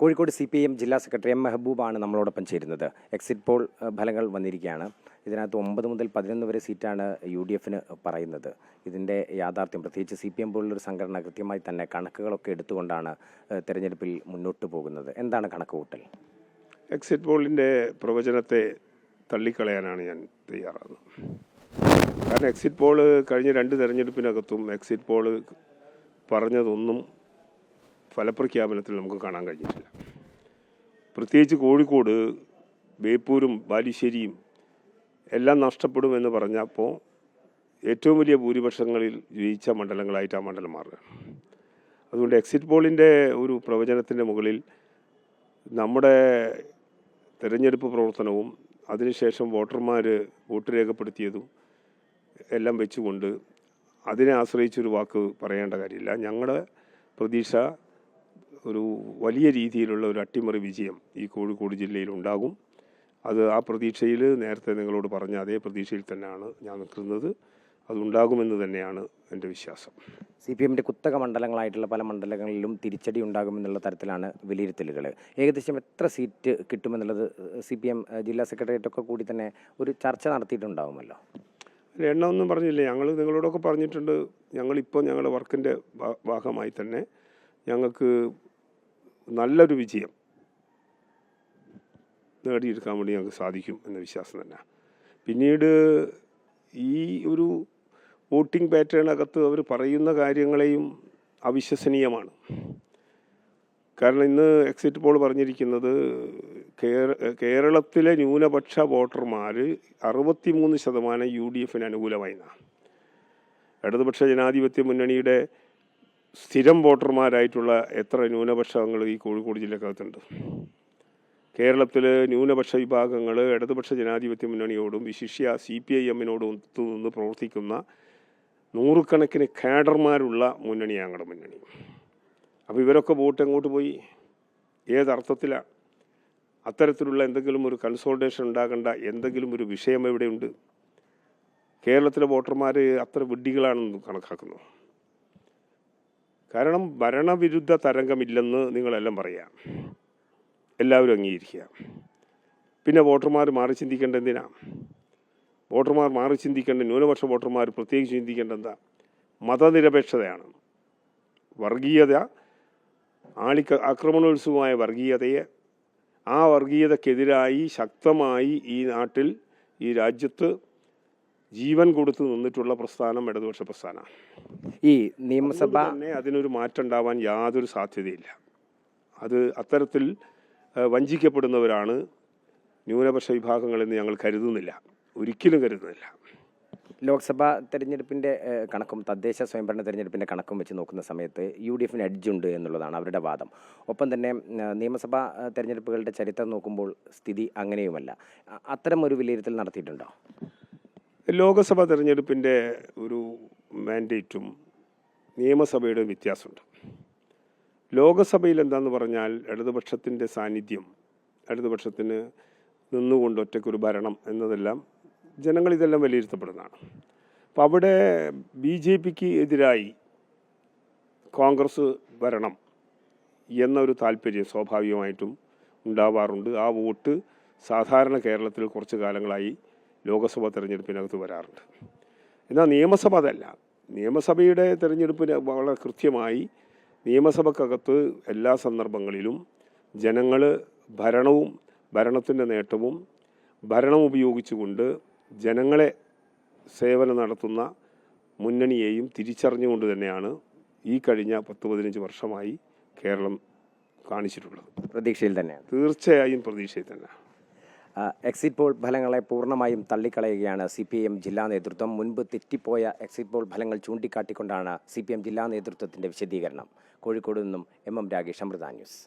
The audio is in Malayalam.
കോഴിക്കോട് CPIM ജില്ലാ സെക്രട്ടറി M. മെഹബൂബാണ് നമ്മളോടൊപ്പം ചേരുന്നത്. എക്സിറ്റ് പോൾ ഫലങ്ങൾ വന്നിരിക്കുകയാണ്. ഇതിനകത്ത് 9 മുതൽ 11 വരെ സീറ്റാണ് UDFന് പറയുന്നത്. ഇതിൻ്റെ യാഥാർത്ഥ്യം, പ്രത്യേകിച്ച് CPM പോലുള്ളൊരു സംഘടന കൃത്യമായി തന്നെ കണക്കുകളൊക്കെ എടുത്തുകൊണ്ടാണ് തെരഞ്ഞെടുപ്പിൽ മുന്നോട്ട് പോകുന്നത്. എന്താണ് കണക്കുകൂട്ടൽ? എക്സിറ്റ് പോളിൻ്റെ പ്രവചനത്തെ തള്ളിക്കളയാനാണ് ഞാൻ തയ്യാറാകുന്നത്. കാരണം എക്സിറ്റ് പോള് കഴിഞ്ഞ 2 തെരഞ്ഞെടുപ്പിനകത്തും എക്സിറ്റ് പോള് പറഞ്ഞതൊന്നും ഫലപ്രഖ്യാപനത്തിൽ നമുക്ക് കാണാൻ കഴിഞ്ഞിട്ടില്ല. പ്രത്യേകിച്ച് കോഴിക്കോട്, ബേപ്പൂരും ബാലുശ്ശേരിയും എല്ലാം നഷ്ടപ്പെടുമെന്ന് പറഞ്ഞപ്പോൾ ഏറ്റവും വലിയ ഭൂരിപക്ഷങ്ങളിൽ ജയിച്ച മണ്ഡലങ്ങളായിട്ട് ആ മണ്ഡലം മാറുക. അതുകൊണ്ട് എക്സിറ്റ് പോളിൻ്റെ ഒരു പ്രവചനത്തിൻ്റെ മുകളിൽ നമ്മുടെ തെരഞ്ഞെടുപ്പ് പ്രവർത്തനവും അതിനുശേഷം വോട്ടർമാർ വോട്ട് രേഖപ്പെടുത്തിയതും എല്ലാം വെച്ചുകൊണ്ട് അതിനെ ആശ്രയിച്ചൊരു വാക്ക് പറയേണ്ട കാര്യമില്ല. ഞങ്ങളുടെ പ്രതീക്ഷ ഒരു വലിയ രീതിയിലുള്ള ഒരു അട്ടിമറി വിജയം ഈ കോഴിക്കോട് ജില്ലയിൽ ഉണ്ടാകും. ആ പ്രതീക്ഷയിൽ നേരത്തെ നിങ്ങളോട് പറഞ്ഞ അതേ പ്രതീക്ഷയിൽ തന്നെയാണ് ഞാൻ നിൽക്കുന്നത്. അതുണ്ടാകുമെന്ന് തന്നെയാണ് എൻ്റെ വിശ്വാസം. CPMൻ്റെ കുത്തക മണ്ഡലങ്ങളായിട്ടുള്ള പല മണ്ഡലങ്ങളിലും തിരിച്ചടി ഉണ്ടാകുമെന്നുള്ള തരത്തിലാണ് വിലയിരുത്തലുകൾ. ഏകദേശം എത്ര സീറ്റ് കിട്ടുമെന്നുള്ളത് CPM ജില്ലാ സെക്രട്ടേറിയറ്റൊക്കെ കൂടി തന്നെ ഒരു ചർച്ച നടത്തിയിട്ടുണ്ടാവുമല്ലോ. എണ്ണമൊന്നും പറഞ്ഞില്ലേ, ഞങ്ങൾ നിങ്ങളോടൊക്കെ പറഞ്ഞിട്ടുണ്ട്. ഞങ്ങളിപ്പോൾ ഞങ്ങളുടെ വർക്കിൻ്റെ ഭാഗമായി തന്നെ ഞങ്ങൾക്ക് നല്ലൊരു വിജയം നേടിയെടുക്കാൻ വേണ്ടി ഞങ്ങൾക്ക് സാധിക്കും എന്ന വിശ്വാസം തന്നെ. പിന്നീട് ഈ ഒരു വോട്ടിംഗ് പാറ്റേണകത്ത് അവർ പറയുന്ന കാര്യങ്ങളെയും അവിശ്വസനീയമാണ്. കാരണം ഇന്ന് എക്സിറ്റ് പോൾ പറഞ്ഞിരിക്കുന്നത് കേരളത്തിലെ ന്യൂനപക്ഷ വോട്ടർമാർ 63% UDFന് അനുകൂലമായിന്നാണ്. ഇടതുപക്ഷ ജനാധിപത്യ മുന്നണിയുടെ സ്ഥിരം വോട്ടർമാരായിട്ടുള്ള എത്ര ന്യൂനപക്ഷങ്ങൾ ഈ കോഴിക്കോട് ജില്ലക്കകത്തുണ്ട്? കേരളത്തിൽ ന്യൂനപക്ഷ വിഭാഗങ്ങൾ ഇടതുപക്ഷ ജനാധിപത്യ മുന്നണിയോടും വിശിഷ്യ CPIMനോടും ഒത്തുനിന്ന് പ്രവർത്തിക്കുന്ന നൂറുകണക്കിന് കാഡർമാരുള്ള മുന്നണിയാണ് ഞങ്ങളുടെ മുന്നണി. അപ്പോൾ ഇവരൊക്കെ വോട്ട് എങ്ങോട്ട് പോയി? ഏതർത്ഥത്തിലാണ്? അത്തരത്തിലുള്ള എന്തെങ്കിലും ഒരു കൺസോൾട്ടേഷൻ ഉണ്ടാകേണ്ട എന്തെങ്കിലും ഒരു വിഷയം എവിടെയുണ്ട്? കേരളത്തിലെ വോട്ടർമാർ അത്ര വിഡ്ഢികളാണെന്ന് കണക്കാക്കുന്നു. കാരണം ഭരണവിരുദ്ധ തരംഗമില്ലെന്ന് നിങ്ങളെല്ലാം പറയാം, എല്ലാവരും അംഗീകരിക്കുക. പിന്നെ വോട്ടർമാർ മാറി ചിന്തിക്കേണ്ട എന്തിനാ? വോട്ടർമാർ മാറി ചിന്തിക്കേണ്ട, ന്യൂനപക്ഷ വോട്ടർമാർ പ്രത്യേകിച്ച് ചിന്തിക്കേണ്ട എന്താ? മതനിരപേക്ഷതയാണ്. വർഗീയത, ആക്രമണോത്സുകമായ വർഗീയതയെ, ആ വർഗീയതക്കെതിരായി ശക്തമായി ഈ നാട്ടിൽ, ഈ രാജ്യത്ത് ജീവൻ കൊടുത്ത് നിന്നിട്ടുള്ള പ്രസ്ഥാനം ഇടതുപക്ഷ പ്രസ്ഥാനമാണ്. ഈ നിയമസഭ തന്നെ അതിനൊരു മാറ്റം ഉണ്ടാവാൻ യാതൊരു സാധ്യതയില്ല. അത്തരത്തിൽ വഞ്ചിക്കപ്പെടുന്നവരാണ് ന്യൂനപക്ഷ വിഭാഗങ്ങളെന്ന് ഞങ്ങൾ കരുതുന്നില്ല, ഒരിക്കലും കരുതുന്നില്ല. ലോക്സഭാ തെരഞ്ഞെടുപ്പിൻ്റെ കണക്കും തദ്ദേശ സ്വയംഭരണ തെരഞ്ഞെടുപ്പിൻ്റെ കണക്കും വെച്ച് നോക്കുന്ന സമയത്ത് UDFന് എഡ്ജുണ്ട് എന്നുള്ളതാണ് അവരുടെ വാദം. ഒപ്പം തന്നെ നിയമസഭാ തെരഞ്ഞെടുപ്പുകളുടെ ചരിത്രം നോക്കുമ്പോൾ സ്ഥിതി അങ്ങനെയുമല്ല. അത്തരം ഒരു വിലയിരുത്തൽ നടത്തിയിട്ടുണ്ടോ? ലോക്സഭാ തെരഞ്ഞെടുപ്പിൻ്റെ ഒരു മാൻഡേറ്റും നിയമസഭയുടെ വ്യത്യാസമുണ്ട്. ലോകസഭയിൽ എന്താന്ന് പറഞ്ഞാൽ ഇടതുപക്ഷത്തിൻ്റെ സാന്നിധ്യം, ഇടതുപക്ഷത്തിന് നിന്നുകൊണ്ട് ഒറ്റയ്ക്കൊരു ഭരണം എന്നതെല്ലാം ജനങ്ങളിതെല്ലാം വിലയിരുത്തപ്പെടുന്നതാണ്. അപ്പോൾ അവിടെ BJPക്ക് എതിരായി കോൺഗ്രസ് ഭരണം എന്നൊരു താല്പര്യം സ്വാഭാവികമായിട്ടും ഉണ്ടാവാറുണ്ട്. ആ വോട്ട് സാധാരണ കേരളത്തിൽ കുറച്ച് കാലങ്ങളായി ലോക്സഭാ തെരഞ്ഞെടുപ്പിനകത്ത് വരാറുണ്ട്. എന്നാൽ നിയമസഭ അതല്ല. നിയമസഭയുടെ തെരഞ്ഞെടുപ്പിന് വളരെ കൃത്യമായി നിയമസഭക്കകത്ത് എല്ലാ സന്ദർഭങ്ങളിലും ജനങ്ങൾ ഭരണവും ഭരണത്തിൻ്റെ നേട്ടവും ഭരണം ഉപയോഗിച്ചുകൊണ്ട് ജനങ്ങളെ സേവനം നടത്തുന്ന മുന്നണിയെയും തിരിച്ചറിഞ്ഞുകൊണ്ട് തന്നെയാണ് ഈ കഴിഞ്ഞ 10-15 വർഷമായി കേരളം കാണിച്ചിട്ടുള്ളത്. പ്രതീക്ഷയിൽ തന്നെയാണ്, തീർച്ചയായും പ്രതീക്ഷയിൽ തന്നെ. എക്സിറ്റ് പോൾ ഫലങ്ങളെ പൂർണ്ണമായും തള്ളിക്കളയുകയാണ് CPIM ജില്ലാ നേതൃത്വം. മുൻപ് തെറ്റിപ്പോയ എക്സിറ്റ് പോൾ ഫലങ്ങൾ ചൂണ്ടിക്കാട്ടിക്കൊണ്ടാണ് CPM ജില്ലാ നേതൃത്വത്തിൻ്റെ വിശദീകരണം. കോഴിക്കോട് നിന്നും MM രാഗേഷ്, അമൃത ന്യൂസ്.